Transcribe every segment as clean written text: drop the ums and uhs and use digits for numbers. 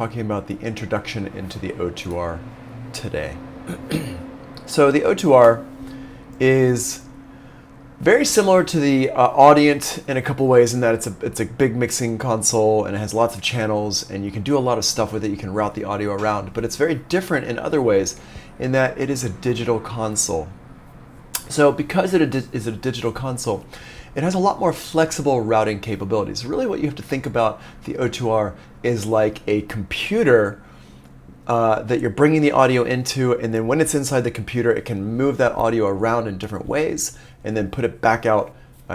talking about the introduction into the O2R today. So the O2R is very similar to the Audient in a couple ways in that it's a big mixing console and it has lots of channels and you can do a lot of stuff with it. You can route the audio around, but it's very different in other ways in that it is a digital console. So because it is a digital console, it has a lot more flexible routing capabilities. Really what you have to think about the O2R is like a computer that you're bringing the audio into, and then when it's inside the computer, it can move that audio around in different ways and then put it back out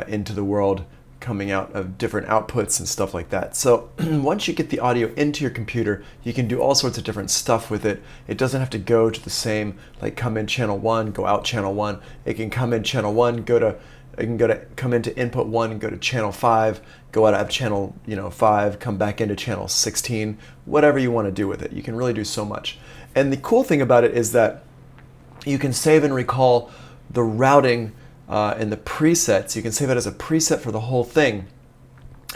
into the world, coming out of different outputs and stuff like that. So once you get the audio into your computer, you can do all sorts of different stuff with it. It doesn't have to go to the same, like come in channel 1, go out channel 1. It can come in channel 1, come into input 1 and go to channel 5, go out of channel 5, come back into channel 16, whatever you want to do with it. You can really do so much. And the cool thing about it is that you can save and recall the routing and the presets. You can save it as a preset for the whole thing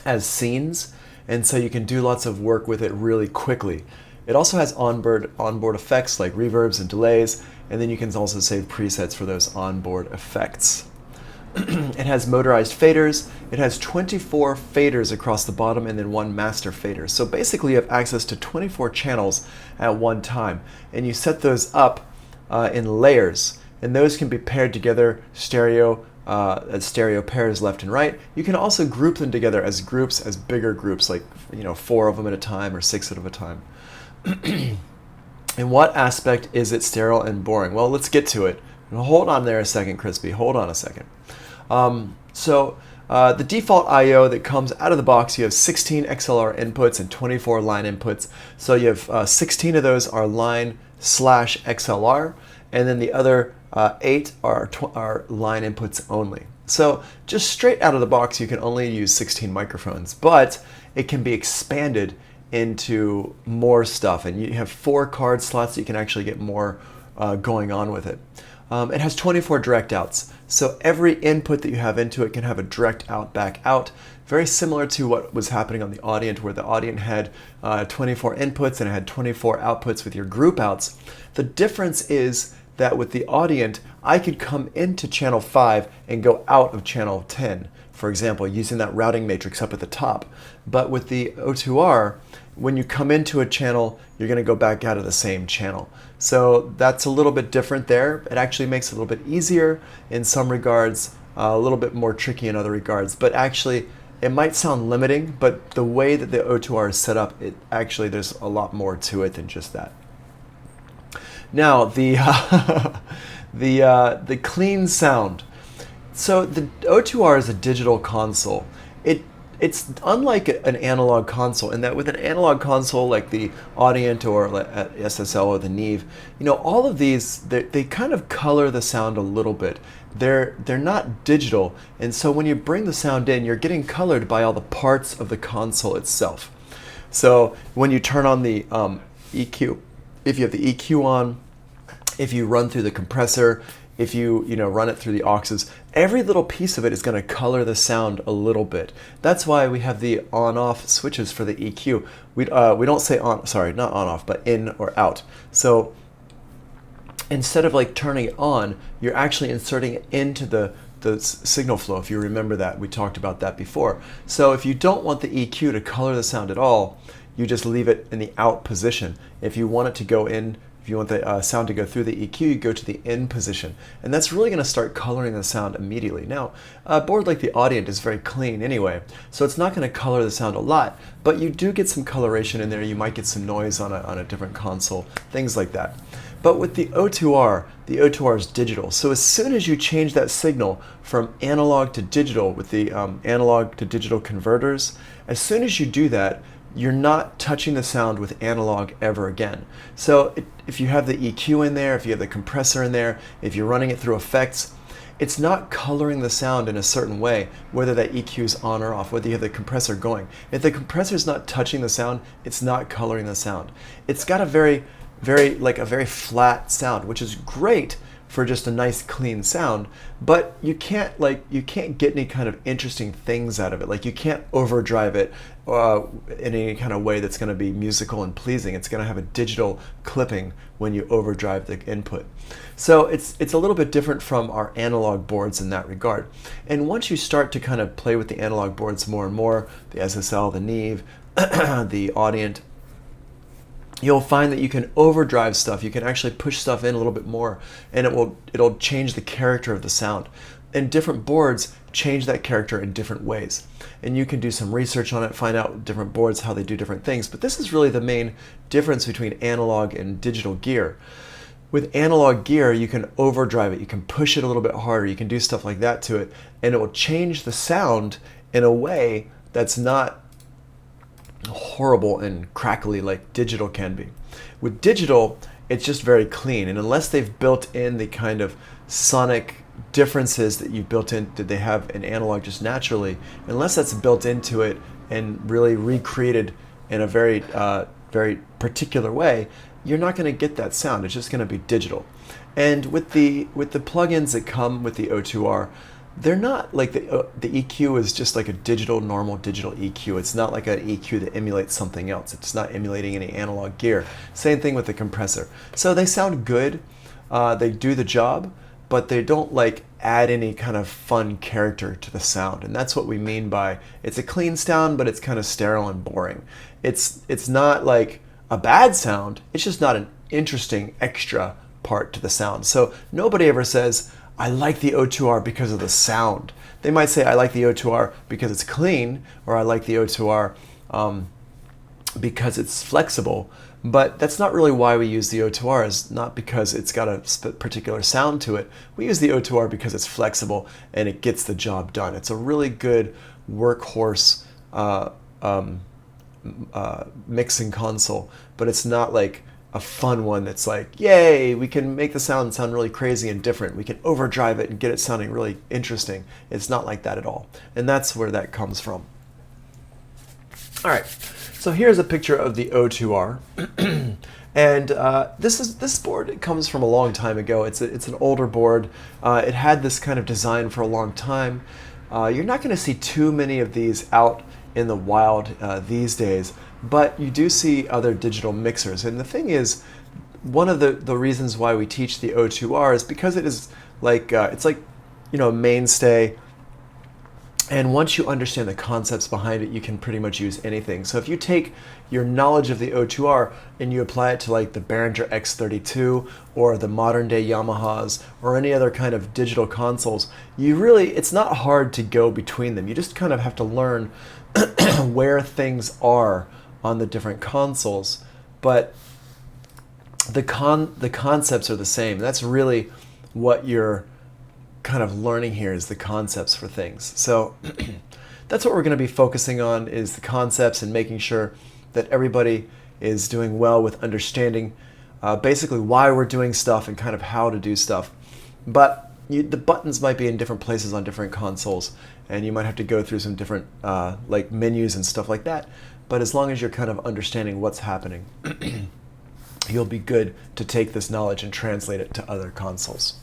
as scenes, and so you can do lots of work with it really quickly. It also has onboard effects like reverbs and delays, and then you can also save presets for those onboard effects. It has motorized faders. It has 24 faders across the bottom and then one master fader. So basically you have access to 24 channels at one time, and you set those up in layers, and those can be paired together stereo as stereo pairs left and right. You can also group them together as groups, as bigger groups, like 4 of them at a time or 6 at a time. In what aspect is it sterile and boring? Well, let's get to it. Hold on there a second, Crispy. Hold on a second. The default I/O that comes out of the box, you have 16 XLR inputs and 24 line inputs. So you have 16 of those are line/XLR, and then the other 8 are line inputs only. So just straight out of the box, you can only use 16 microphones, but it can be expanded into more stuff, and you have 4 card slots so you can actually get more going on with it. It has 24 direct outs, so every input that you have into it can have a direct out back out, very similar to what was happening on the Audient, where the Audient had 24 inputs and it had 24 outputs with your group outs. The difference is that with the Audient, I could come into channel 5 and go out of channel 10, for example, using that routing matrix up at the top. But with the O2R, when you come into a channel, you're going to go back out of the same channel. So that's a little bit different there. It actually makes it a little bit easier in some regards, a little bit more tricky in other regards. But actually, it might sound limiting, but the way that the O2R is set up, there's a lot more to it than just that. Now, the the clean sound. So the O2R is a digital console. It's unlike an analog console in that with an analog console like the Audient or SSL or the Neve, all of these, they kind of color the sound a little bit. They're not digital, and so when you bring the sound in, you're getting colored by all the parts of the console itself. So when you turn on the EQ, if you have the EQ on, if you run through the compressor, if you run it through the auxes, every little piece of it is going to color the sound a little bit. That's why we have the on-off switches for the EQ. We don't say on, sorry, not on-off, but in or out. So instead of like turning it on, you're actually inserting it into the signal flow. If you remember that, we talked about that before. So if you don't want the EQ to color the sound at all, you just leave it in the out position. If you want it to go in, if you want the sound to go through the EQ, you go to the in position. And that's really going to start coloring the sound immediately. Now, a board like the Audient is very clean anyway, so it's not going to color the sound a lot, but you do get some coloration in there. You might get some noise on a different console, things like that. But with the O2R is digital. So as soon as you change that signal from analog to digital with the analog to digital converters, as soon as you do that, you're not touching the sound with analog ever again. So if you have the EQ in there, if you have the compressor in there, if you're running it through effects, it's not coloring the sound in a certain way, whether that EQ is on or off, whether you have the compressor going. If the compressor is not touching the sound, it's not coloring the sound. It's got a very flat sound, which is great for just a nice clean sound, but you can't get any kind of interesting things out of it. Like you can't overdrive it in any kind of way that's going to be musical and pleasing. It's going to have a digital clipping when you overdrive the input. So it's a little bit different from our analog boards in that regard. And once you start to kind of play with the analog boards more and more, the SSL, the Neve, the Audient, you'll find that you can overdrive stuff. You can actually push stuff in a little bit more, and it'll change the character of the sound. And different boards change that character in different ways. And you can do some research on it, find out different boards, how they do different things. But this is really the main difference between analog and digital gear. With analog gear, you can overdrive it, you can push it a little bit harder, you can do stuff like that to it, and it will change the sound in a way that's not horrible and crackly like digital can be. With digital, it's just very clean, and unless they've built in the kind of sonic differences that you built in, that they have in analog just naturally, unless that's built into it and really recreated in a very particular way, you're not going to get that sound. It's just going to be digital. And with the plugins that come with the O2R, they're not like the EQ is just like a normal digital EQ. It's not like an EQ that emulates something else. It's not emulating any analog gear. Same thing with the compressor. So they sound good. They do the job, but they don't like add any kind of fun character to the sound. And that's what we mean by it's a clean sound, but it's kind of sterile and boring. It's not like a bad sound. It's just not an interesting extra part to the sound. So nobody ever says, I like the O2R because of the sound. They might say, I like the O2R because it's clean, or I like the O2R because it's flexible. But that's not really why we use the O2R. It's not because it's got a particular sound to it. We use the O2R because it's flexible and it gets the job done. It's a really good workhorse mixing console, but it's not like a fun one that's like, yay, we can make the sound really crazy and different. We can overdrive it and get it sounding really interesting. It's not like that at all. And that's where that comes from. All right, so here's a picture of the O2R. And this board, it comes from a long time ago. It's an older board. It had this kind of design for a long time. You're not going to see too many of these out in the wild these days, but you do see other digital mixers. And the thing is, one of the reasons why we teach the O2R is because it is like it's like, you know, a mainstay. And once you understand the concepts behind it, you can pretty much use anything. So if you take your knowledge of the O2R and you apply it to like the Behringer X32 or the modern day Yamahas or any other kind of digital consoles, it's not hard to go between them. You just kind of have to learn where things are on the different consoles, but the concepts are the same. That's really what you're kind of learning here, is the concepts for things. So that's what we're going to be focusing on, is the concepts and making sure that everybody is doing well with understanding basically why we're doing stuff and kind of how to do stuff. But the buttons might be in different places on different consoles, and you might have to go through some different like menus and stuff like that. But as long as you're kind of understanding what's happening, you'll be good to take this knowledge and translate it to other consoles.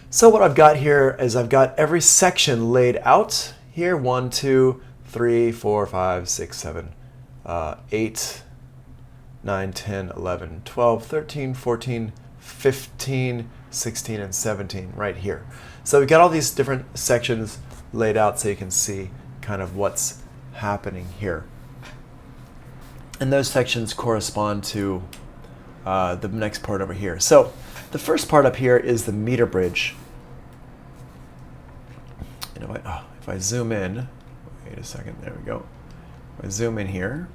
So what I've got here is I've got every section laid out here. 1, 2, 3, 4, 5, 6, 7, 8, 9, 10, 11, 12, 13, 14, 15, 16, and 17 right here. So we've got all these different sections laid out so you can see kind of what's happening here. And those sections correspond to the next part over here. So the first part up here is the meter bridge. And if I zoom in, wait a second, there we go. If I zoom in here,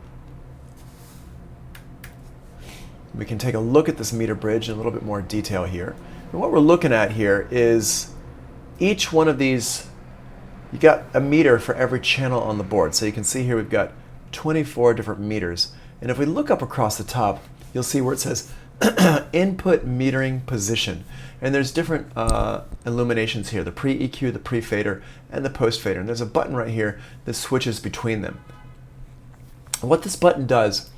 we can take a look at this meter bridge in a little bit more detail here. And what we're looking at here is each one of these, you got a meter for every channel on the board. So you can see here we've got 24 different meters. And if we look up across the top, you'll see where it says input metering position. And there's different illuminations here, the pre-EQ, the pre-fader, and the post-fader. And there's a button right here that switches between them. And what this button does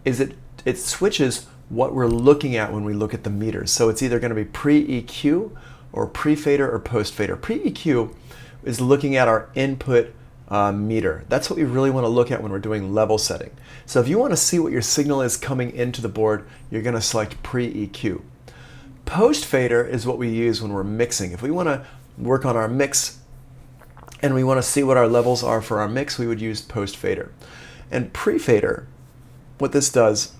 is it it switches what we're looking at when we look at the meters. So it's either going to be pre-EQ or pre-fader or post-fader. Pre-EQ is looking at our input meter. That's what we really want to look at when we're doing level setting. So if you want to see what your signal is coming into the board, you're going to select pre-EQ. Post-fader is what we use when we're mixing. If we want to work on our mix and we want to see what our levels are for our mix, we would use post-fader. And pre-fader, what this does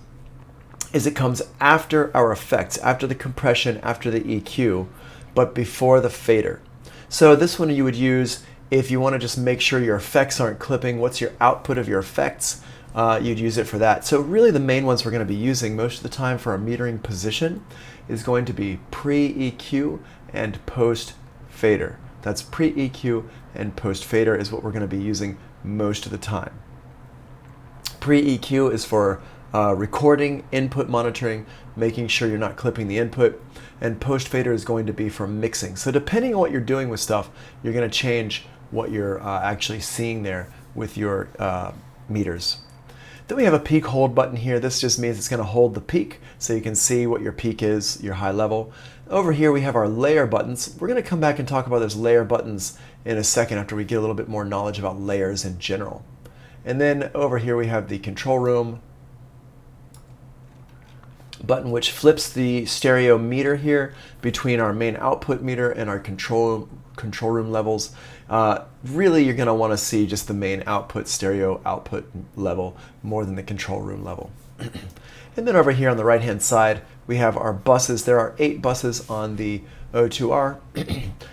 is it comes after our effects, after the compression, after the EQ, but before the fader. So this one you would use if you want to just make sure your effects aren't clipping. What's your output of your effects? You'd use it for that. So really the main ones we're going to be using most of the time for our metering position is going to be pre-EQ and post-fader. That's pre-EQ and post-fader is what we're going to be using most of the time. Pre-EQ is for recording, input monitoring, making sure you're not clipping the input, and post-fader is going to be for mixing. So depending on what you're doing with stuff, you're going to change what you're actually seeing there with your meters. Then we have a peak hold button here. This just means it's going to hold the peak so you can see what your peak is, your high level. Over here we have our layer buttons. We're going to come back and talk about those layer buttons in a second after we get a little bit more knowledge about layers in general. And then over here we have the control room button, which flips the stereo meter here between our main output meter and our control room levels. Really, you're going to want to see just the main output stereo output level more than the control room level. And then over here on the right hand side we have our buses. There are 8 buses on the O2R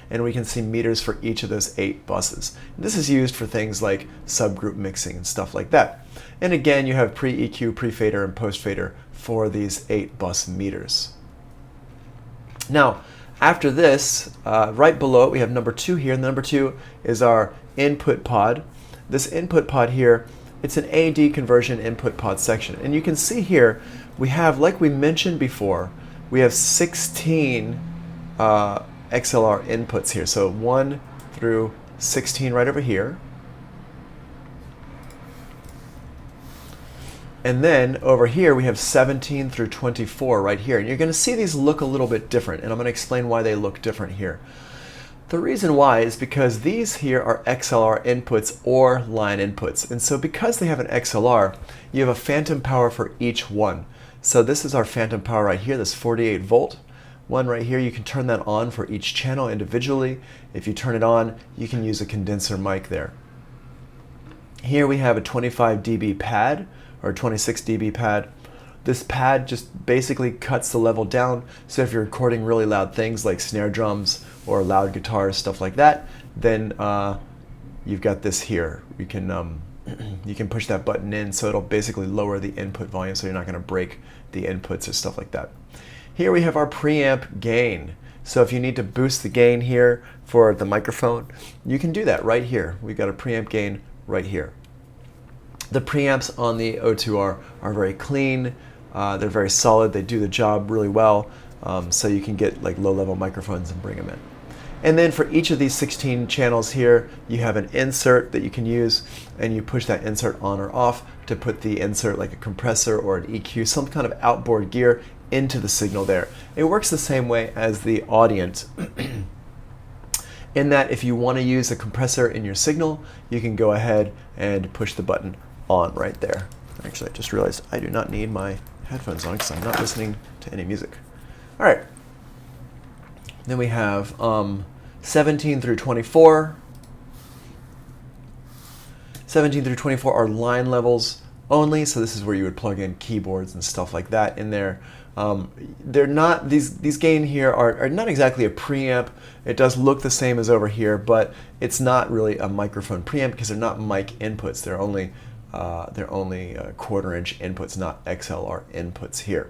and we can see meters for each of those 8 buses. This is used for things like subgroup mixing and stuff like that. And again, you have pre-EQ, pre-fader, and post-fader for these 8 bus meters. Now, after this, right below it, we have number 2 here, and number 2 is our input pod. This input pod here, it's an AD conversion input pod section. And you can see here, we have, like we mentioned before, we have 16 XLR inputs here. So 1 through 16 right over here. And then over here we have 17 through 24 right here. And you're going to see these look a little bit different, and I'm going to explain why they look different here. The reason why is because these here are XLR inputs or line inputs. And so because they have an XLR, you have a phantom power for each one. So this is our phantom power right here, this 48 volt one right here. You can turn that on for each channel individually. If you turn it on, you can use a condenser mic there. Here we have a 25 dB pad or 26 dB pad. This pad just basically cuts the level down, so if you're recording really loud things like snare drums or loud guitars, stuff like that, then you've got this here. You can push that button in, so it'll basically lower the input volume so you're not going to break the inputs or stuff like that. Here we have our preamp gain. So if you need to boost the gain here for the microphone, you can do that right here. We've got a preamp gain right here. The preamps on the O2R are very clean, they're very solid, they do the job really well, so you can get like low-level microphones and bring them in. And then for each of these 16 channels here, you have an insert that you can use, and you push that insert on or off to put the insert, like a compressor or an EQ, some kind of outboard gear, into the signal there. It works the same way as the Audient. In that if you want to use a compressor in your signal, you can go ahead and push the button on right there. Actually, I just realized I do not need my headphones on because I'm not listening to any music. All right. Then we have 17 through 24. 17 through 24 are line levels only, so this is where you would plug in keyboards and stuff like that in there. They're not, these gain here are not exactly a preamp. It does look the same as over here, but it's not really a microphone preamp because they're not mic inputs. They're only quarter-inch inputs, not XLR inputs here.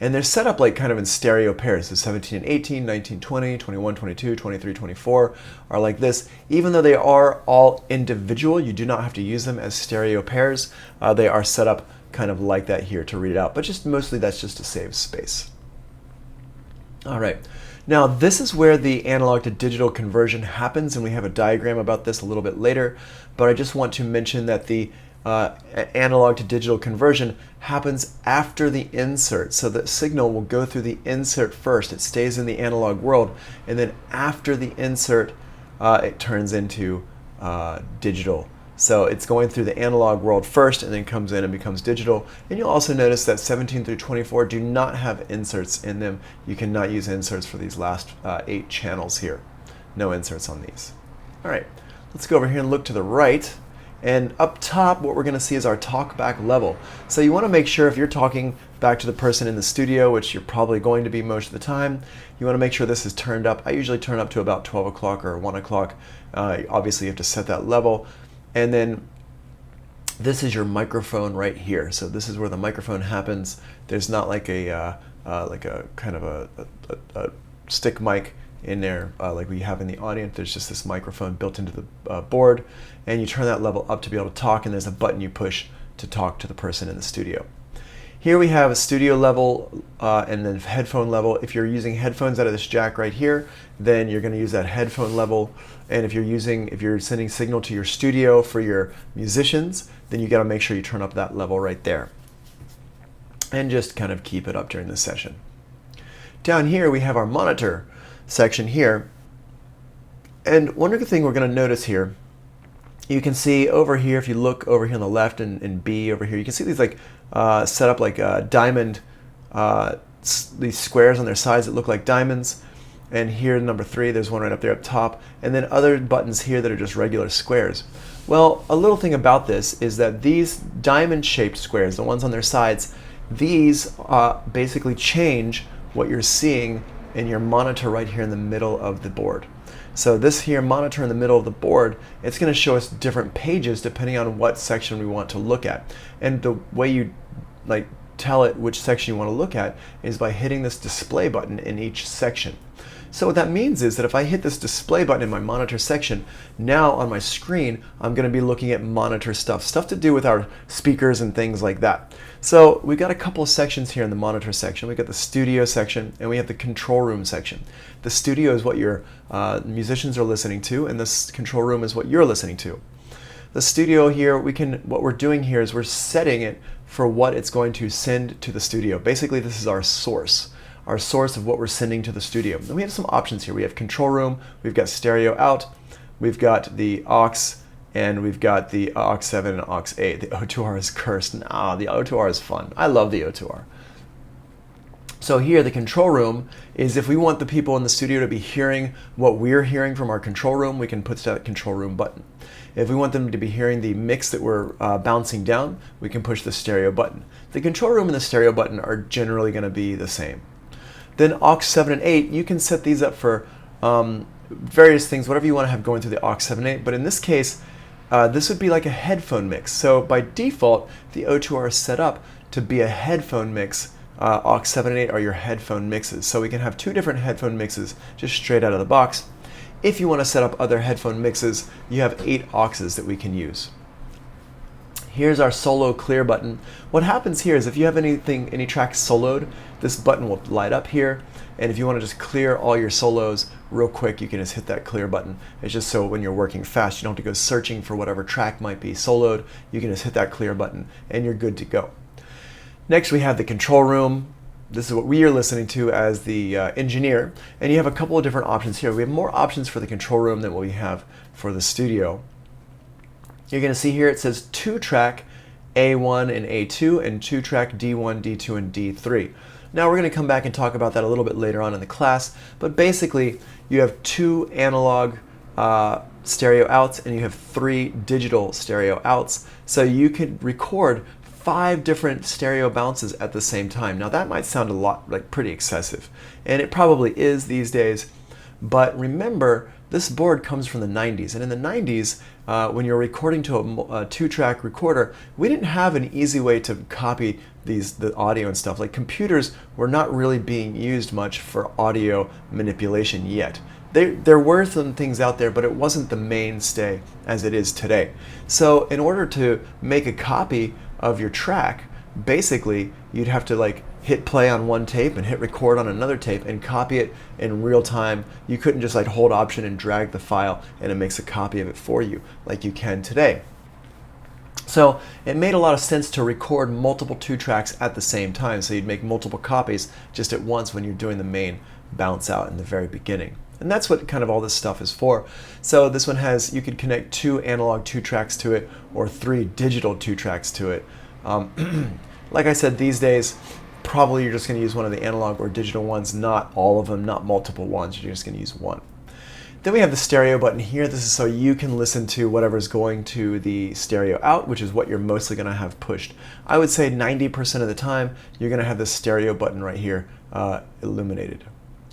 And they're set up like kind of in stereo pairs. So 17 and 18, 19, 20, 21, 22, 23, 24 are like this. Even though they are all individual, you do not have to use them as stereo pairs. They are set up kind of like that here to read it out, but just mostly that's just to save space. All right. Now this is where the analog to digital conversion happens, and we have a diagram about this a little bit later, but I just want to mention that the analog to digital conversion happens after the insert. So the signal will go through the insert first. It stays in the analog world, and then after the insert, it turns into digital. So it's going through the analog world first and then comes in and becomes digital. And you'll also notice that 17 through 24 do not have inserts in them. You cannot use inserts for these last 8 channels here. No inserts on these. All right, let's go over here and look to the right. And up top, what we're going to see is our talkback level. So you want to make sure if you're talking back to the person in the studio, which you're probably going to be most of the time, you want to make sure this is turned up. I usually turn up to about 12 o'clock or 1 o'clock. Obviously, you have to set that level. And then this is your microphone right here. So this is where the microphone happens. There's not like a kind of a stick mic in there like we have in the audience. There's just this microphone built into the board, and you turn that level up to be able to talk, and there's a button you push to talk to the person in the studio. Here we have a studio level and then headphone level. If you're using headphones out of this jack right here, then you're going to use that headphone level. And if you're sending signal to your studio for your musicians, then you got to make sure you turn up that level right there. And just kind of keep it up during the session. Down here we have our monitor section here. And one other thing we're going to notice here, you can see over here, if you look over here on the left and B over here, you can see these like set up like diamond, these squares on their sides that look like diamonds. And here, number 3, there's one right up there up top. And then other buttons here that are just regular squares. Well, a little thing about this is that these diamond-shaped squares, the ones on their sides, these basically change what you're seeing in your monitor right here in the middle of the board. So this here monitor in the middle of the board, it's going to show us different pages depending on what section we want to look at. And the way you tell it which section you want to look at is by hitting this display button in each section. So what that means is that if I hit this display button in my monitor section, now on my screen, I'm going to be looking at monitor stuff to do with our speakers and things like that. So we've got a couple of sections here in the monitor section. We've got the studio section and we have the control room section. The studio is what your musicians are listening to, and this control room is what you're listening to. The studio here, what we're doing here is we're setting it for what it's going to send to the studio. Basically, this is our source of what we're sending to the studio. And we have some options here. We have control room, we've got stereo out, we've got the aux, and we've got the aux 7 and aux 8. The O2R is cursed. Nah, the O2R is fun. I love the O2R. So here, the control room is if we want the people in the studio to be hearing what we're hearing from our control room, we can put that control room button. If we want them to be hearing the mix that we're bouncing down, we can push the stereo button. The control room and the stereo button are generally going to be the same. Then aux 7 and 8, you can set these up for various things, whatever you want to have going through the aux 7 and 8. But in this case, this would be like a headphone mix. So by default, the O2R is set up to be a headphone mix. Aux 7 and 8 are your headphone mixes. So we can have 2 different headphone mixes just straight out of the box. If you want to set up other headphone mixes, you have 8 auxes that we can use. Here's our solo clear button. What happens here is if you have any tracks soloed, this button will light up here. And if you want to just clear all your solos real quick, you can just hit that clear button. It's just so when you're working fast, you don't have to go searching for whatever track might be soloed. You can just hit that clear button and you're good to go. Next, we have the control room. This is what we are listening to as the engineer. And you have a couple of different options here. We have more options for the control room than what we have for the studio. You're going to see here it says 2-track A1 and A2 and 2-track D1, D2, and D3. Now we're going to come back and talk about that a little bit later on in the class, but basically you have 2 analog stereo outs and you have 3 digital stereo outs. So you could record 5 different stereo bounces at the same time. Now that might sound a lot like pretty excessive, and it probably is these days, but remember this board comes from the 90s, and in the 90s when you're recording to a 2-track recorder, we didn't have an easy way to copy the audio and stuff. Like computers were not really being used much for audio manipulation yet. There were some things out there, but it wasn't the mainstay as it is today. So in order to make a copy of your track, basically you'd have to hit play on one tape and hit record on another tape and copy it in real time. You couldn't just hold Option and drag the file and it makes a copy of it for you like you can today. So it made a lot of sense to record multiple 2 tracks at the same time, so you'd make multiple copies just at once when you're doing the main bounce out in the very beginning. And that's what kind of all this stuff is for. So this one has, you could connect 2 analog 2 tracks to it or 3 digital 2 tracks to it. Like I said, these days, probably you're just going to use one of the analog or digital ones, not all of them, not multiple ones, you're just going to use one. Then we have the stereo button here. This is so you can listen to whatever's going to the stereo out, which is what you're mostly going to have pushed. I would say 90% of the time, you're going to have the stereo button right here illuminated.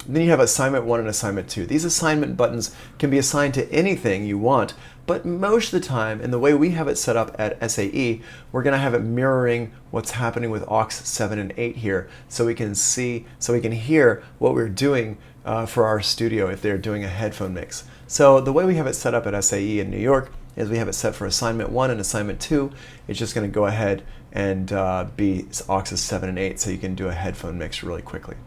Then you have assignment 1 and assignment 2. These assignment buttons can be assigned to anything you want, but most of the time, and the way we have it set up at SAE, we're going to have it mirroring what's happening with aux 7 and 8 here, so we can see, so we can hear what we're doing for our studio if they're doing a headphone mix. So the way we have it set up at SAE in New York is we have it set for assignment 1 and assignment 2. It's just going to go ahead and be aux 7 and 8, so you can do a headphone mix really quickly.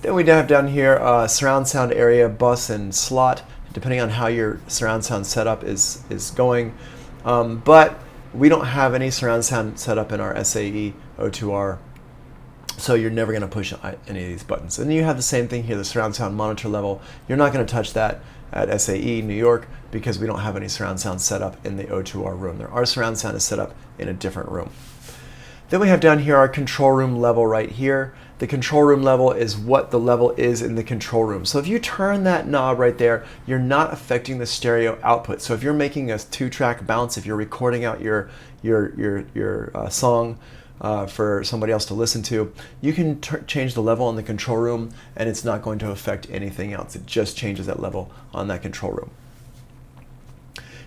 Then we have down here surround sound area, bus, and slot, depending on how your surround sound setup is going. But we don't have any surround sound set up in our SAE O2R, so you're never going to push any of these buttons. And then you have the same thing here, the surround sound monitor level. You're not going to touch that at SAE New York because we don't have any surround sound set up in the O2R room. Our surround sound is set up in a different room. Then we have down here our control room level right here. The control room level is what the level is in the control room. So if you turn that knob right there, you're not affecting the stereo output. So if you're making a 2-track bounce, if you're recording out your song for somebody else to listen to, you can change the level in the control room and it's not going to affect anything else. It just changes that level on that control room.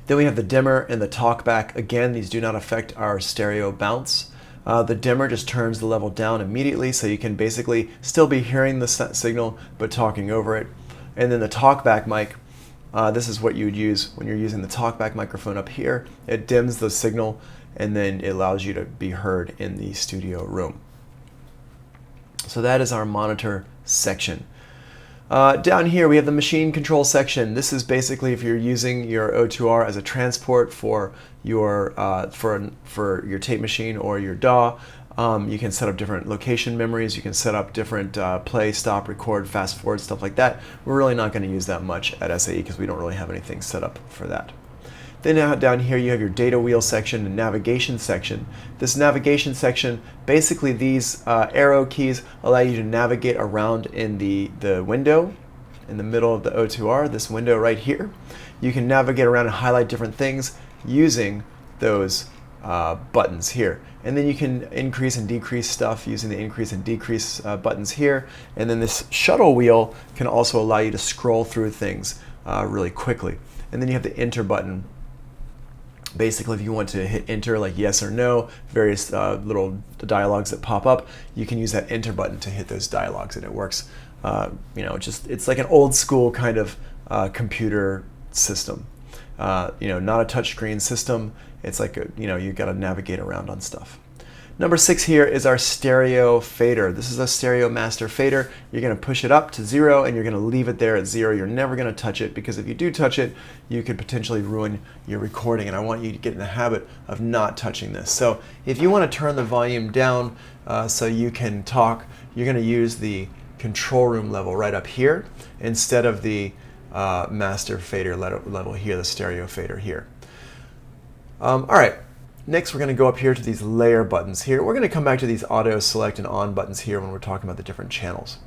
Then we have the dimmer and the talkback. Again, these do not affect our stereo bounce. The dimmer just turns the level down immediately, so you can basically still be hearing the signal but talking over it. And then the talkback mic, this is what you would use when you're using the talkback microphone up here. It dims the signal and then it allows you to be heard in the studio room. So that is our monitor section. Down here we have the machine control section. This is basically if you're using your O2R as a transport for your your tape machine or your DAW. You can set up different location memories. You can set up different play, stop, record, fast forward, stuff like that. We're really not going to use that much at SAE because we don't really have anything set up for that. Then down here you have your data wheel section and navigation section. This navigation section, basically these arrow keys allow you to navigate around in the window in the middle of the O2R, this window right here. You can navigate around and highlight different things using those buttons here. And then you can increase and decrease stuff using the increase and decrease buttons here. And then this shuttle wheel can also allow you to scroll through things really quickly. And then you have the enter button. Basically, if you want to hit enter, like yes or no, various little dialogues that pop up, you can use that enter button to hit those dialogues, and it works. It's like an old school kind of computer system. Not a touchscreen system. It's like you got to navigate around on stuff. Number 6 here is our stereo fader. This is a stereo master fader. You're going to push it up to 0 and you're going to leave it there at 0. You're never going to touch it because if you do touch it, you could potentially ruin your recording, and I want you to get in the habit of not touching this. So if you want to turn the volume down so you can talk, you're going to use the control room level right up here instead of the master fader level here, the stereo fader here. All right. Next, we're going to go up here to these layer buttons here. We're going to come back to these auto select and on buttons here when we're talking about the different channels.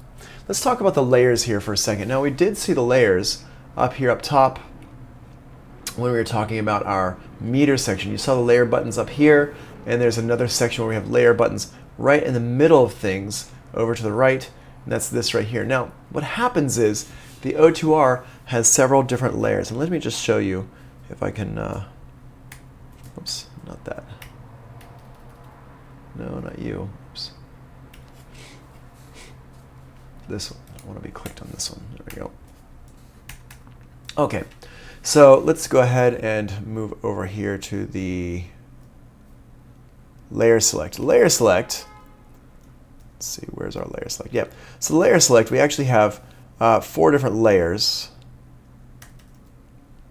Let's talk about the layers here for a second. Now, we did see the layers up here up top when we were talking about our meter section. You saw the layer buttons up here, and there's another section where we have layer buttons right in the middle of things over to the right, and that's this right here. Now, what happens is the O2R has several different layers, and let me just show you if I can, oops. Not that. No, not you. Oops. This one. I want to be clicked on this one. There we go. Okay, so let's go ahead and move over here to the layer select. Layer select. Let's see, where's our layer select? Yep. So the layer select, we actually have 4 different layers.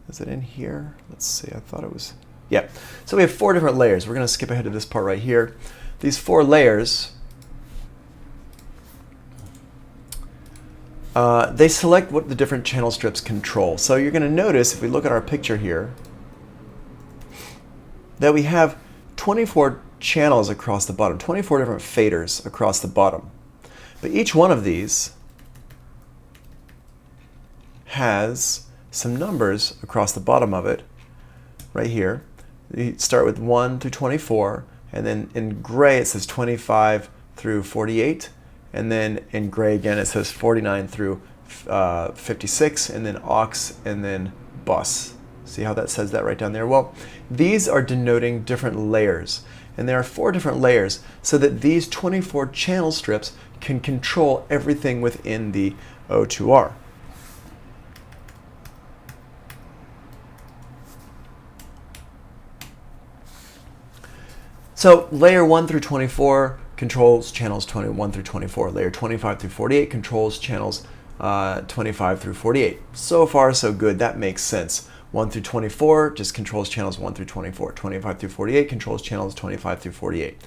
Is it in here? Let's see. I thought it was. Yeah. So we have 4 different layers. We're going to skip ahead to this part right here. These 4 layers, they select what the different channel strips control. So you're going to notice, if we look at our picture here, that we have 24 channels across the bottom, 24 different faders across the bottom. But each one of these has some numbers across the bottom of it, right here. You start with 1 through 24, and then in gray it says 25 through 48, and then in gray again it says 49 through 56, and then aux, and then bus. See how that says that right down there? Well, these are denoting different layers, and there are 4 different layers so that these 24 channel strips can control everything within the O2R. So layer 1 through 24 controls channels 21 through 24. Layer 25 through 48 controls channels 25 through 48. So far, so good. That makes sense. 1 through 24 just controls channels 1 through 24. 25 through 48 controls channels 25 through 48.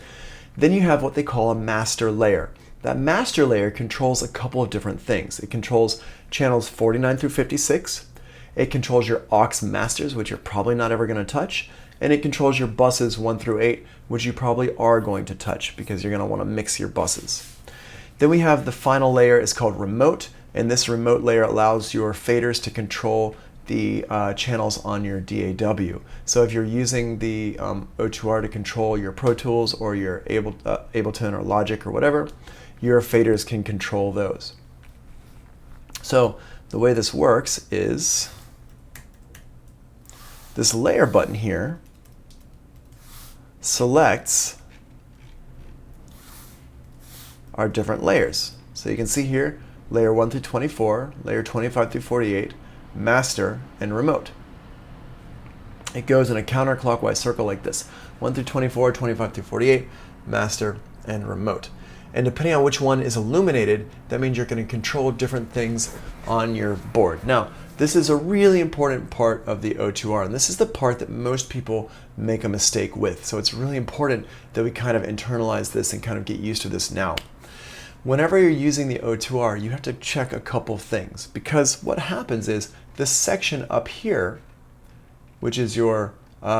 Then you have what they call a master layer. That master layer controls a couple of different things. It controls channels 49 through 56. It controls your aux masters, which you're probably not ever going to touch. And it controls your buses 1 through 8, which you probably are going to touch because you're going to want to mix your buses. Then we have the final layer is called remote, and this remote layer allows your faders to control the channels on your DAW. So if you're using the O2R to control your Pro Tools or your Ableton or Logic or whatever, your faders can control those. So the way this works is this layer button here selects our different layers. So you can see here, layer 1 through 24, layer 25 through 48, master, and remote. It goes in a counterclockwise circle like this: 1 through 24, 25 through 48, master, and remote. And depending on which one is illuminated, that means you're going to control different things on your board. Now, this is a really important part of the O2R, and this is the part that most people make a mistake with. So it's really important that we kind of internalize this and kind of get used to this now. Whenever you're using the O2R, you have to check a couple things, because what happens is this section up here, which is your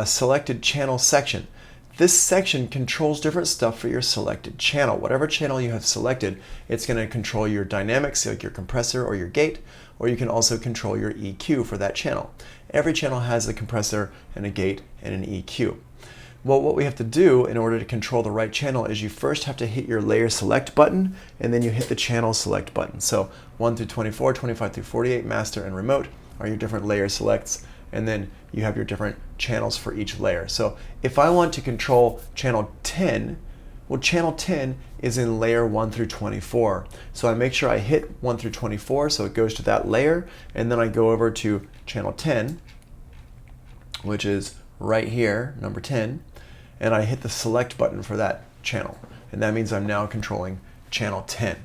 selected channel section, this section controls different stuff for your selected channel. Whatever channel you have selected, it's going to control your dynamics, like your compressor or your gate, or you can also control your EQ for that channel. Every channel has a compressor and a gate and an EQ. Well, what we have to do in order to control the right channel is you first have to hit your layer select button, and then you hit the channel select button. So 1 through 24, 25 through 48, master and remote are your different layer selects, and then you have your different channels for each layer. So if I want to control channel 10, well, channel 10 is in layer 1 through 24. So I make sure I hit 1 through 24, so it goes to that layer, and then I go over to channel 10, which is right here, number 10, and I hit the select button for that channel. And that means I'm now controlling channel 10.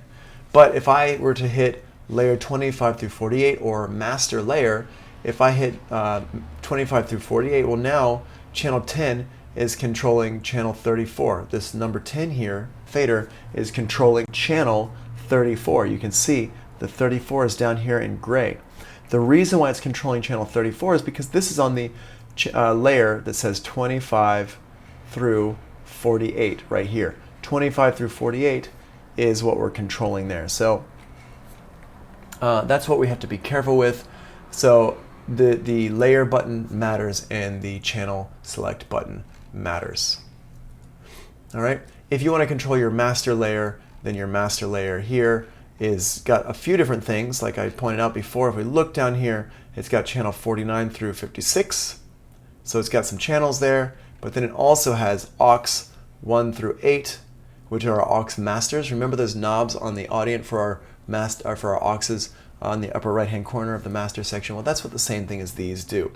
But if I were to hit layer 25 through 48 or master layer, if I hit 25 through 48, well, now channel 10 is controlling channel 34. This number 10 here, fader, is controlling channel 34. You can see the 34 is down here in gray. The reason why it's controlling channel 34 is because this is on the layer that says 25 through 48 right here. 25 through 48 is what we're controlling there. So that's what we have to be careful with. So the layer button matters and the channel select button matters. All right. If you want to control your master layer, then your master layer here is got a few different things. Like I pointed out before, if we look down here, it's got channel 49 through 56. So it's got some channels there, but then it also has aux 1 through 8, which are our aux masters. Remember those knobs on the audient for our auxes on the upper right hand corner of the master section? Well, that's what the same thing as these do.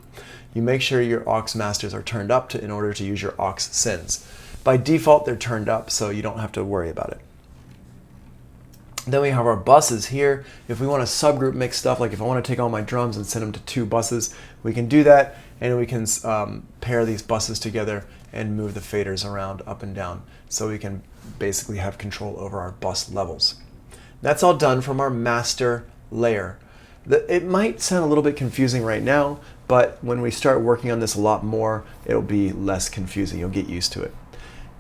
You make sure your aux masters are turned up in order to use your aux sends. By default, they're turned up, so you don't have to worry about it. Then we have our buses here. If we want to subgroup mix stuff, like if I want to take all my drums and send them to 2 buses, we can do that. and we can pair these buses together and move the faders around up and down, so we can basically have control over our bus levels. That's all done from our master layer. It might sound a little bit confusing right now, but when we start working on this a lot more, it'll be less confusing. You'll get used to it.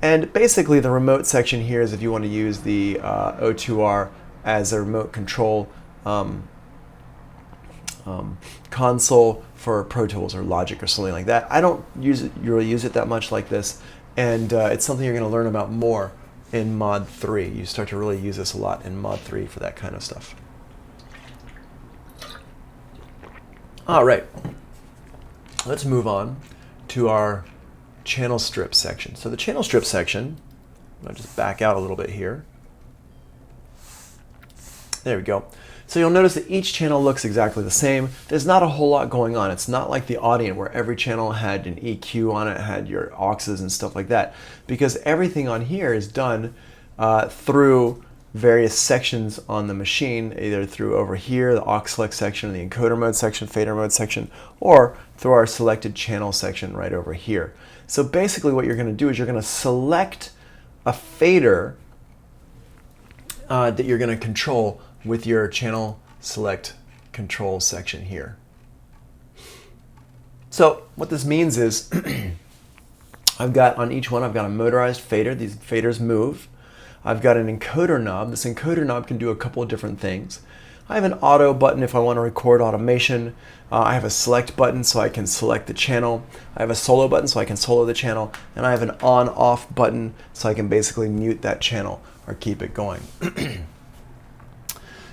And basically the remote section here is if you want to use the O2R as a remote control console for Pro Tools or Logic or something like that. I don't really use it that much like this, and it's something you're going to learn about more in Mod 3. You start to really use this a lot in Mod 3 for that kind of stuff. All right, let's move on to our channel strip section. So the channel strip section, I'll just back out a little bit here. There we go. So you'll notice that each channel looks exactly the same. There's not a whole lot going on. It's not like the Audient where every channel had an EQ on it, had your auxes and stuff like that, because everything on here is done through various sections on the machine, either through over here, the aux select section, the encoder mode section, fader mode section, or through our selected channel section right over here. So basically what you're going to do is you're going to select a fader that you're going to control with your channel select control section here. So what this means is I've got on each one, I've got a motorized fader. These faders move. I've got an encoder knob. This encoder knob can do a couple of different things. I have an auto button if I want to record automation. I have a select button so I can select the channel. I have a solo button so I can solo the channel. And I have an on-off button so I can basically mute that channel or keep it going.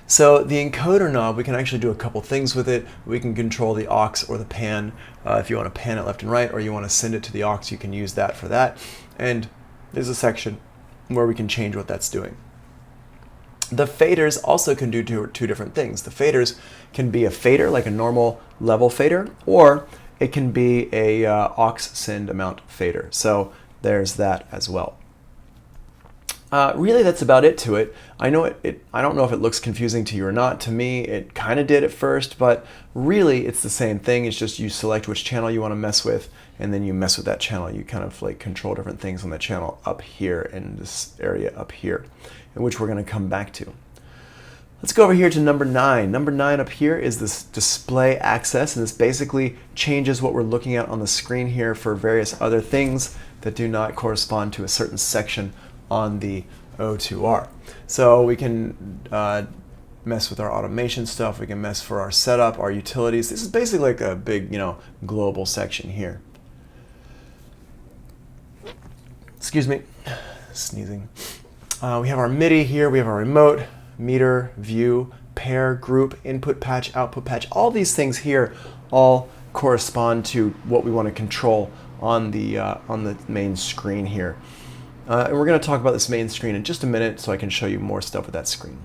So the encoder knob, we can actually do a couple things with it. We can control the aux or the pan. If you want to pan it left and right, or you want to send it to the aux, you can use that for that. And there's a section where we can change what that's doing. The faders also can do two different things. The faders can be a fader, like a normal level fader, or it can be a aux send amount fader. So there's that as well. Really, that's about it to it. I know I don't know if it looks confusing to you or not. To me, it kind of did at first, but really it's the same thing. It's just you select which channel you want to mess with, and then you mess with that channel. You kind of like control different things on the channel up here in this area up here, in which we're going to come back to. Let's go over here to number 9. Number 9 up here is this display access, and this basically changes what we're looking at on the screen here for various other things that do not correspond to a certain section on the O2R. So we can mess with our automation stuff, we can mess for our setup, our utilities. This is basically like a big, global section here. Excuse me, sneezing. We have our MIDI here, we have our remote, meter, view, pair, group, input patch, output patch. All these things here all correspond to what we want to control on the main screen here. And we're going to talk about this main screen in just a minute so I can show you more stuff with that screen.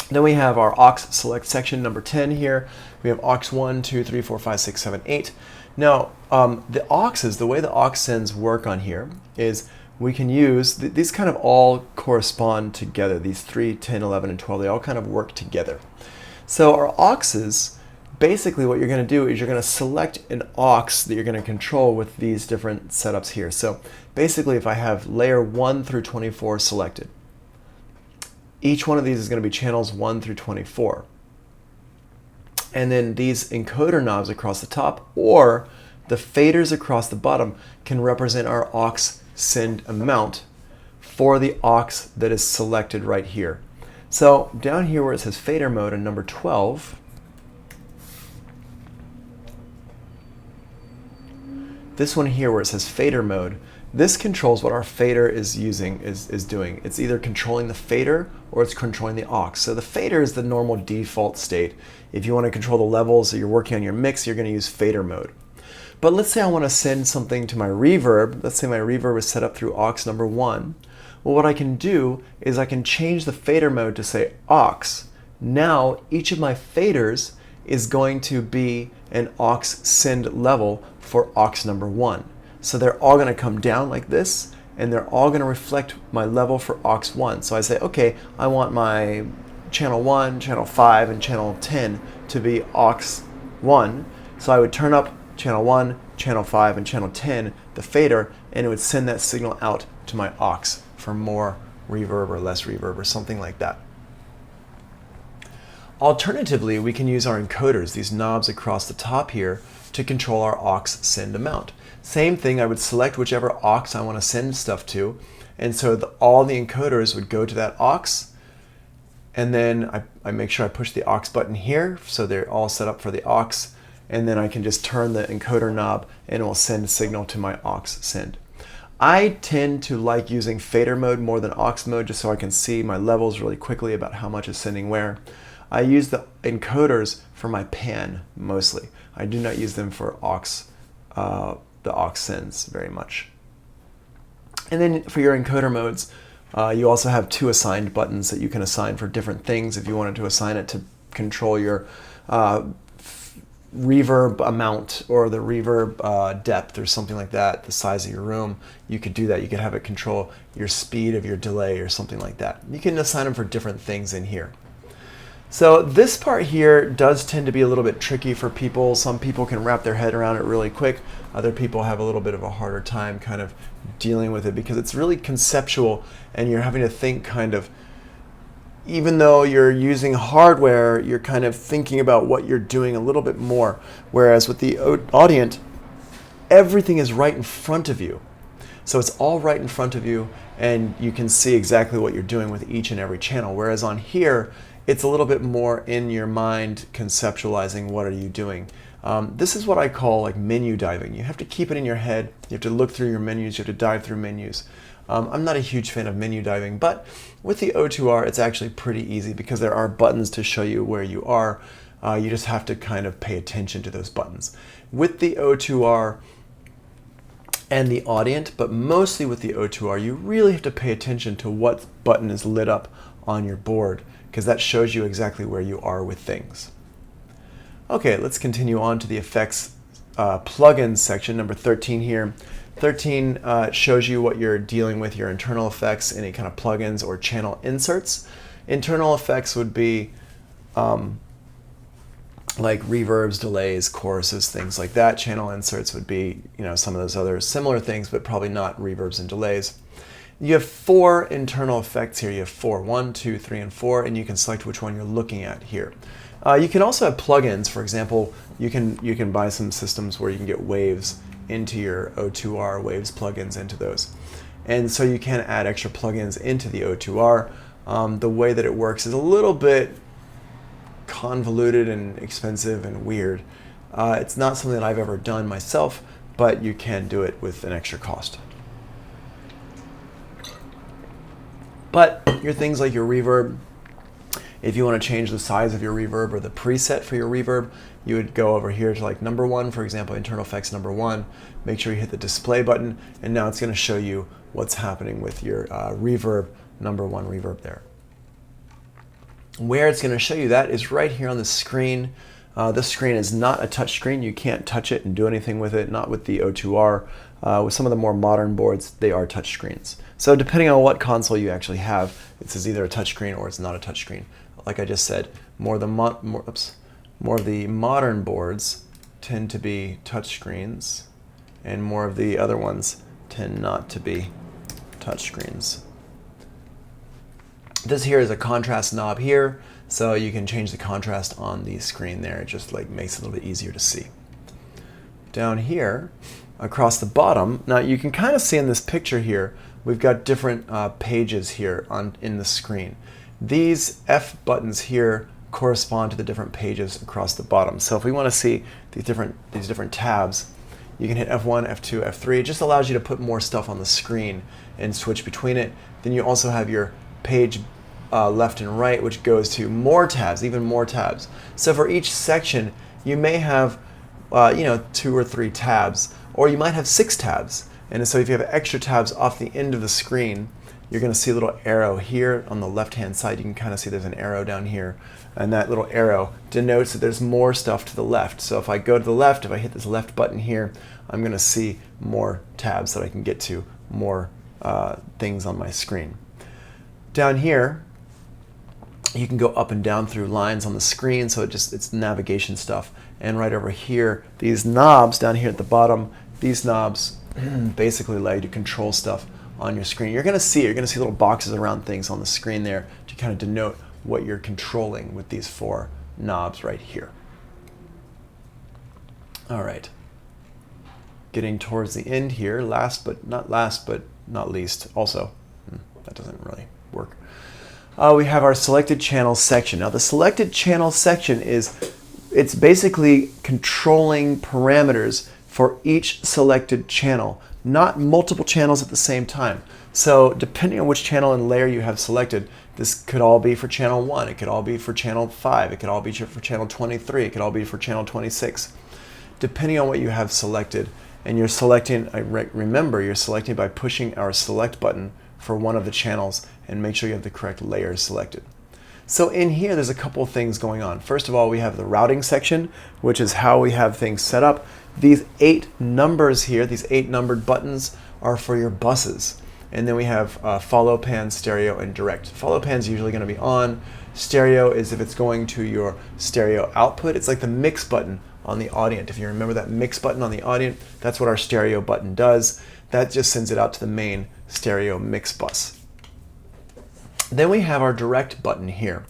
Then we have our aux select section, number 10 here. We have aux 1, 2, 3, 4, 5, 6, 7, 8. Now, the auxes, the way the aux sends work on here is we can use, these kind of all correspond together. These 3, 10, 11, and 12, they all kind of work together. So our auxes, basically what you're going to do is you're going to select an aux that you're going to control with these different setups here. So basically if I have layer 1 through 24 selected, each one of these is going to be channels 1 through 24. And then these encoder knobs across the top or the faders across the bottom can represent our aux send amount for the aux that is selected right here. So down here where it says fader mode in number 12, this one here where it says fader mode, this controls what our fader is doing. It's either controlling the fader or it's controlling the aux. So the fader is the normal default state. If you want to control the levels that you're working on your mix, you're going to use fader mode. But let's say I want to send something to my reverb. Let's say my reverb is set up through aux number 1. Well, what I can do is I can change the fader mode to say aux. Now each of my faders is going to be an aux send level for aux number 1. So they're all going to come down like this, and they're all going to reflect my level for aux 1. So I say, okay, I want my channel 1, channel 5, and channel 10 to be aux 1. So I would turn up channel 1, channel 5, and channel 10, the fader, and it would send that signal out to my aux for more reverb or less reverb or something like that. Alternatively, we can use our encoders, these knobs across the top here, to control our aux send amount. Same thing, I would select whichever aux I want to send stuff to, and so all the encoders would go to that aux, and then I make sure I push the aux button here, so they're all set up for the aux, and then I can just turn the encoder knob and it will send a signal to my aux send. I tend to like using fader mode more than aux mode just so I can see my levels really quickly about how much is sending where. I use the encoders for my pan mostly. I do not use them for the aux sends very much. And then for your encoder modes, you also have 2 assigned buttons that you can assign for different things. If you wanted to assign it to control your reverb amount or the reverb depth or something like that, the size of your room, you could do that. You could have it control your speed of your delay or something like that. You can assign them for different things in here. So this part here does tend to be a little bit tricky for people. Some people can wrap their head around it really quick. Other people have a little bit of a harder time kind of dealing with it because it's really conceptual and you're having to think kind of, even though you're using hardware, you're kind of thinking about what you're doing a little bit more. Whereas with the Audient, everything is right in front of you. So it's all right in front of you and you can see exactly what you're doing with each and every channel. Whereas on here, it's a little bit more in your mind conceptualizing what are you doing. This is what I call like menu diving. You have to keep it in your head. You have to look through your menus. You have to dive through menus. I'm not a huge fan of menu diving, but with the O2R, it's actually pretty easy because there are buttons to show you where you are. You just have to kind of pay attention to those buttons. With the O2R and the Audient, but mostly with the O2R, you really have to pay attention to what button is lit up on your board, because that shows you exactly where you are with things. Okay, let's continue on to the effects plugins section, number 13 here. 13 shows you what you're dealing with, your internal effects, any kind of plugins or channel inserts. Internal effects would be like reverbs, delays, choruses, things like that. Channel inserts would be, some of those other similar things, but probably not reverbs and delays. You have 4 internal effects here. You have 4, 1, 2, 3, and 4, and you can select which one you're looking at here. You can also have plugins. For example, you can buy some systems where you can get waves into your O2R, waves plugins into those. And so you can add extra plugins into the O2R. The way that it works is a little bit convoluted and expensive and weird. It's not something that I've ever done myself, but you can do it with an extra cost. But your things like your reverb, if you want to change the size of your reverb or the preset for your reverb, you would go over here to like number 1, for example, internal effects number 1. Make sure you hit the display button, and now it's going to show you what's happening with your reverb number 1 reverb there. Where it's going to show you that is right here on the screen. This screen is not a touch screen. You can't touch it and do anything with it, not with the O2R. With some of the more modern boards, they are touch screens. So depending on what console you actually have, this is either a touch screen or it's not a touch screen. Like I just said, more of the modern boards tend to be touch screens, and more of the other ones tend not to be touch screens. This here is a contrast knob here, so you can change the contrast on the screen there. It just makes it a little bit easier to see. Down here, across the bottom, now you can kind of see in this picture here, we've got different pages here in the screen. These F buttons here correspond to the different pages across the bottom. So if we want to see these different tabs, you can hit F1, F2, F3. It just allows you to put more stuff on the screen and switch between it. Then you also have your page left and right, which goes to more tabs, even more tabs. So for each section, you may have 2 or 3 tabs, or you might have 6 tabs. And so if you have extra tabs off the end of the screen, you're going to see a little arrow here on the left-hand side. You can kind of see there's an arrow down here, and that little arrow denotes that there's more stuff to the left. So if I go to the left, if I hit this left button here, I'm going to see more tabs that I can get to, more things on my screen. Down here, You can go up and down through lines on the screen, so it's navigation stuff. And right over here, these knobs down here at the bottom, these knobs basically allow you to control stuff on your screen. You're going to see little boxes around things on the screen there to kind of denote what you're controlling with these 4 knobs right here. All right. Getting towards the end here, last but not least, also, that doesn't really work. We have our selected channel section. Now the selected channel section it's basically controlling parameters for each selected channel, not multiple channels at the same time. So depending on which channel and layer you have selected, this could all be for channel 1, it could all be for channel 5, it could all be for channel 23, it could all be for channel 26. Depending on what you have selected, and you're selecting, remember you're selecting by pushing our select button for one of the channels, and make sure you have the correct layers selected. So in here there's a couple of things going on. First of all, we have the routing section, which is how we have things set up. These 8 numbers here, these 8 numbered buttons, are for your buses. And then we have follow pan, stereo, and direct. Follow pan is usually going to be on. Stereo is if it's going to your stereo output. It's like the mix button on the Audient. If you remember that mix button on the Audient, that's what our stereo button does. That just sends it out to the main stereo mix bus. Then we have our direct button here.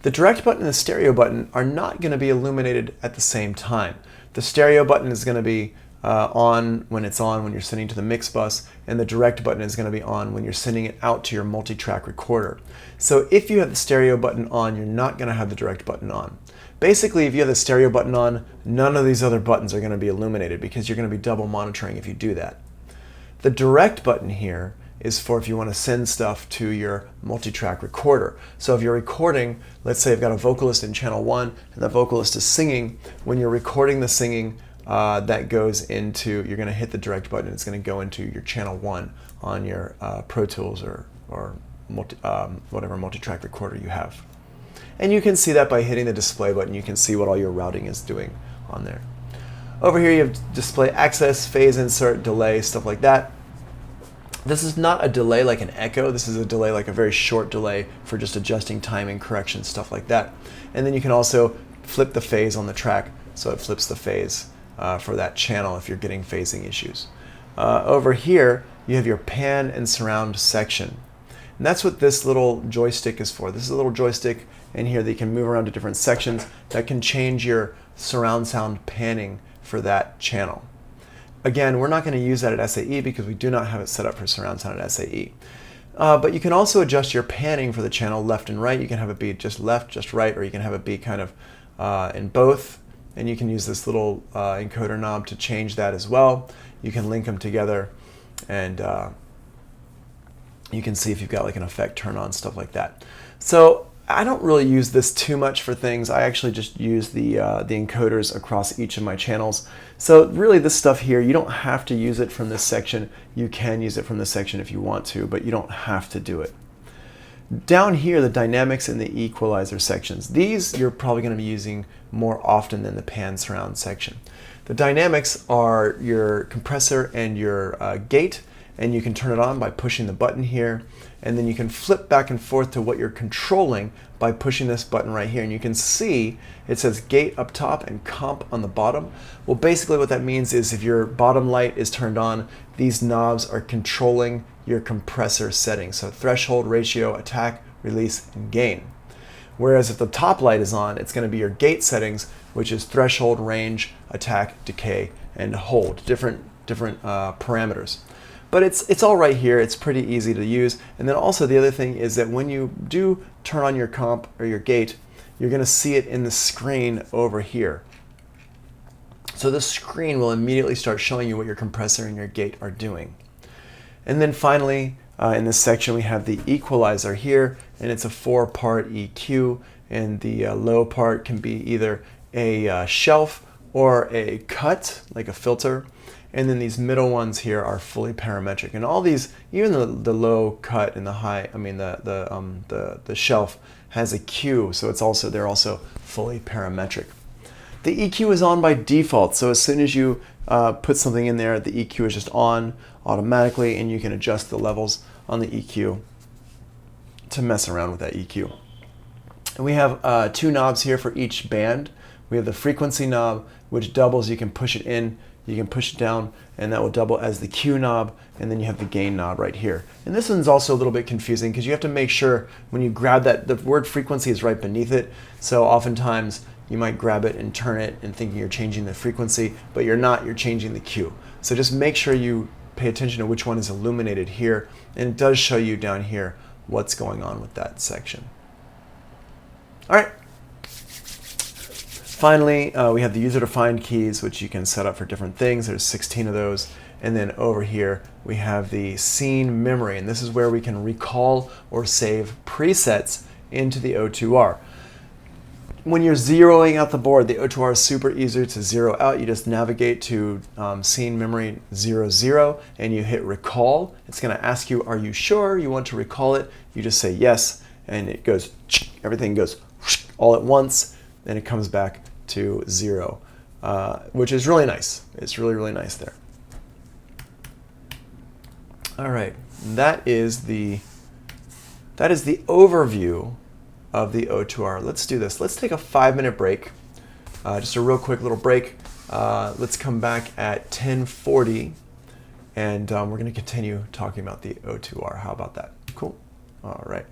The direct button and the stereo button are not going to be illuminated at the same time. The stereo button is going to be on when you're sending to the mix bus, and the direct button is going to be on when you're sending it out to your multi-track recorder. So if you have the stereo button on, you're not going to have the direct button on. Basically, if you have the stereo button on, none of these other buttons are going to be illuminated because you're going to be double monitoring if you do that. The direct button here is for if you want to send stuff to your multi-track recorder. So if you're recording, let's say I've got a vocalist in channel 1 and the vocalist is singing, when you're recording the singing, that goes into, you're going to hit the direct button, it's going to go into your channel 1 on your Pro Tools or whatever multi-track recorder you have. And you can see that by hitting the display button. You can see what all your routing is doing on there. Over here you have display access, phase insert, delay, stuff like that. This is not a delay like an echo. This is a delay like a very short delay for just adjusting timing, correction, stuff like that. And then you can also flip the phase on the track, so it flips the phase for that channel if you're getting phasing issues. Over here you have your pan and surround section. And that's what this little joystick is for. This is a little joystick in here that you can move around to different sections that can change your surround sound panning for that channel. Again, we're not going to use that at SAE because we do not have it set up for surround sound at SAE. But you can also adjust your panning for the channel left and right. You can have it be just left, just right, or you can have it be kind of in both. And you can use this little encoder knob to change that as well. You can link them together, and you can see if you've got like an effect turn on, stuff like that. So I don't really use this too much for things. I actually just use the encoders across each of my channels. So really this stuff here, you don't have to use it from this section. You can use it from this section if you want to, but you don't have to do it. Down here, the dynamics and the equalizer sections. These you're probably going to be using more often than the pan surround section. The dynamics are your compressor and your gate, and you can turn it on by pushing the button here, and then you can flip back and forth to what you're controlling by pushing this button right here. And you can see it says gate up top and comp on the bottom. Well, basically what that means is if your bottom light is turned on, these knobs are controlling your compressor settings. So threshold, ratio, attack, release, and gain. Whereas if the top light is on, it's going to be your gate settings, which is threshold, range, attack, decay, and hold, different parameters. But it's all right here. It's pretty easy to use. And then also the other thing is that when you do turn on your comp or your gate, you're going to see it in the screen over here. So the screen will immediately start showing you what your compressor and your gate are doing. And then finally, in this section, we have the equalizer here, and it's a 4-part EQ. And the low part can be either a shelf or a cut, like a filter. And then these middle ones here are fully parametric. And all these, even the low cut and the high, I mean the shelf has a Q, so they're also fully parametric. The EQ is on by default, so as soon as you put something in there, the EQ is just on automatically, and you can adjust the levels on the EQ to mess around with that EQ. And we have two knobs here for each band. We have the frequency knob, which doubles. You can push it in, you can push it down, and that will double as the Q knob, and then you have the gain knob right here. And this one's also a little bit confusing because you have to make sure when you grab that, the word frequency is right beneath it. So oftentimes you might grab it and turn it and thinking you're changing the frequency, but you're not, you're changing the Q. So just make sure you pay attention to which one is illuminated here, and it does show you down here what's going on with that section. All right. Finally, we have the user-defined keys, which you can set up for different things. There's 16 of those. And then over here, we have the scene memory, and this is where we can recall or save presets into the O2R. When you're zeroing out the board, the O2R is super easy to zero out. You just navigate to scene memory 00, and you hit recall. It's going to ask you, are you sure you want to recall it? You just say yes, and it goes, everything goes all at once, and it comes back to 0, which is really nice. It's really, really nice there. All right, that is the overview of the O2R. Let's do this. Let's take a 5-minute break, just a real quick little break. Let's come back at 10:40, and we're going to continue talking about the O2R. How about that? Cool. All right.